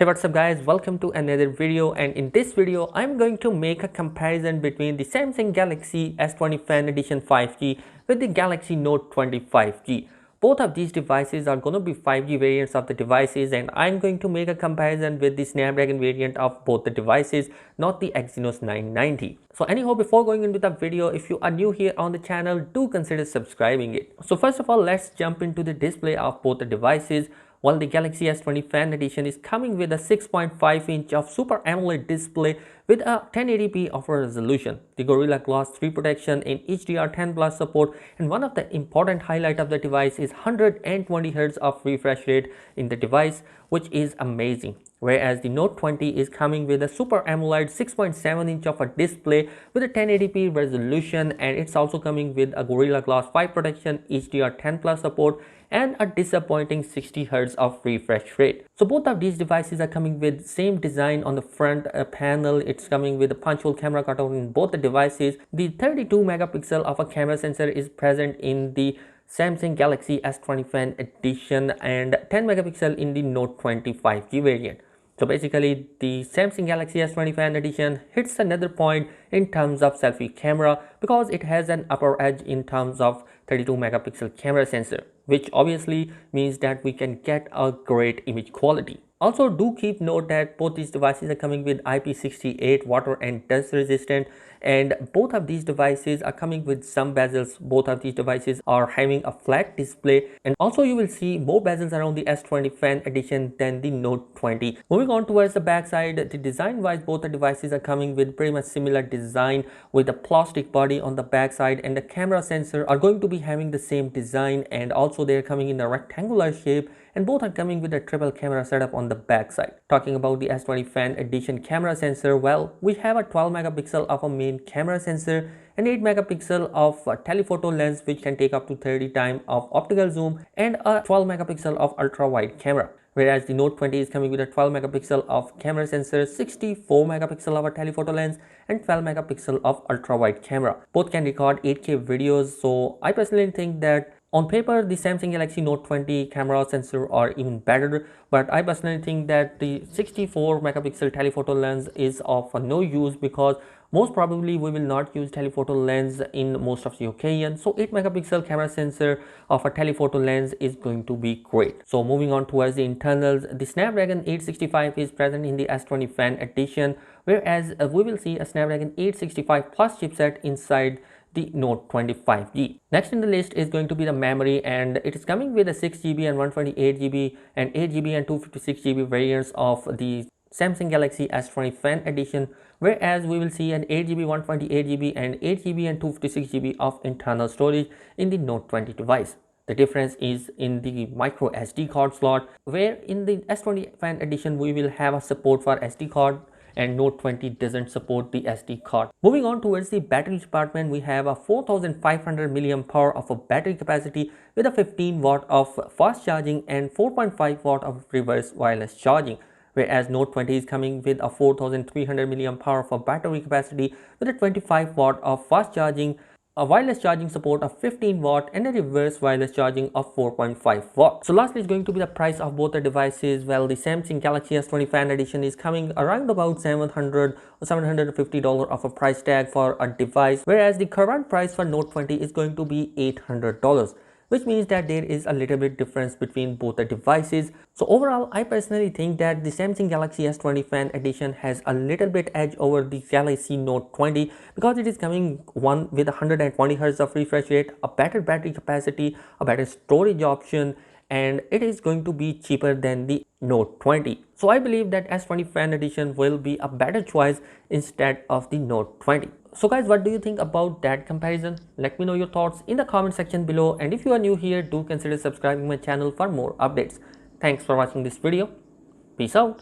Hey, what's up guys, welcome to another video, and in this video I'm going to make a comparison between the Samsung Galaxy S20 Fan Edition 5G with the Galaxy Note 20 5G. Both of these devices are going to be 5G variants of the devices, and I'm going to make a comparison with the Snapdragon variant of both the devices, not the Exynos 990. So anyhow, before going into the video, if you are new here on the channel, do consider subscribing it. So first of all, let's jump into the display of both the devices. While the Galaxy S20 Fan Edition is coming with a 6.5-inch of Super AMOLED display with a 1080p of a resolution, the Gorilla Glass 3 protection in HDR10 Plus support, and one of the important highlight of the device is 120Hz of refresh rate in the device, which is amazing. Whereas the Note 20 is coming with a Super AMOLED 6.7-inch of a display with a 1080p resolution, and it's also coming with a Gorilla Glass 5 protection, HDR10 Plus support, and a disappointing 60Hz of refresh rate. So both of these devices are coming with same design on the front panel. It's coming with a punch hole camera cutout in both the devices. The 32 megapixel of a camera sensor is present in the Samsung Galaxy S20 Fan Edition and 10 megapixel in the Note 20 5G variant. So basically, the Samsung Galaxy S20 Fan Edition hits another point in terms of selfie camera because it has an upper edge in terms of 32 megapixel camera sensor, which obviously means that we can get a great image quality. Also, do keep note that both these devices are coming with IP68 water and dust resistant, and both of these devices are coming with some bezels. Both of these devices are having a flat display, and also you will see more bezels around the S20 Fan Edition than the Note 20. Moving on towards the back side, the design wise both the devices are coming with pretty much similar design with a plastic body on the back side, and the camera sensor are going to be having the same design, and also they're coming in a rectangular shape, and both are coming with a triple camera setup on the back side. Talking about the S20 Fan Edition camera sensor, well, we have a 12 megapixel of a main camera sensor and 8 megapixel of a telephoto lens which can take up to 30 times of optical zoom, and a 12 megapixel of ultra wide camera. Whereas the Note 20 is coming with a 12 megapixel of camera sensor, 64 megapixel of a telephoto lens, and 12 megapixel of ultra wide camera. Both can record 8K videos, so I personally think that on paper, the Samsung Galaxy Note 20 camera sensor are even better, but I personally think that the 64 megapixel telephoto lens is of no use because most probably we will not use telephoto lens in most of the occasion. So 8 megapixel camera sensor of a telephoto lens is going to be great. So moving on towards the internals, the Snapdragon 865 is present in the S20 Fan Edition, whereas we will see a Snapdragon 865 Plus chipset inside the Note 20 5G. Next in the list is going to be the memory, and it is coming with a 6GB and 128GB and 8GB and 256GB variants of the Samsung Galaxy S20 Fan Edition, whereas we will see an 8GB, 128GB and 8GB and 256GB of internal storage in the Note 20 device. The difference is in the micro SD card slot, where in the S20 Fan Edition we will have a support for SD card and Note 20 doesn't support the SD card. Moving on towards the battery department, we have a 4500 mAh of a battery capacity with a 15 watt of fast charging and 4.5 watt of reverse wireless charging. Whereas Note 20 is coming with a 4300 mAh of a battery capacity with a 25 watt of fast charging, a wireless charging support of 15 watt, and a reverse wireless charging of 4.5 watt. So lastly is going to be the price of both the devices. Well, the Samsung Galaxy S20 Fan Edition is coming around about $700 or $750 of a price tag for a device, whereas the current price for Note 20 is going to be $800, which means that there is a little bit difference between both the devices. So overall, I personally think that the Samsung Galaxy S20 Fan Edition has a little bit edge over the Galaxy Note 20 because it is coming one with 120Hz of refresh rate, a better battery capacity, a better storage option, and it is going to be cheaper than the Note 20. So I believe that S20 Fan Edition will be a better choice instead of the Note 20. So guys, what do you think about that comparison? Let me know your thoughts in the comment section below, and if you are new here, do consider subscribing my channel for more updates. Thanks for watching this video. Peace out.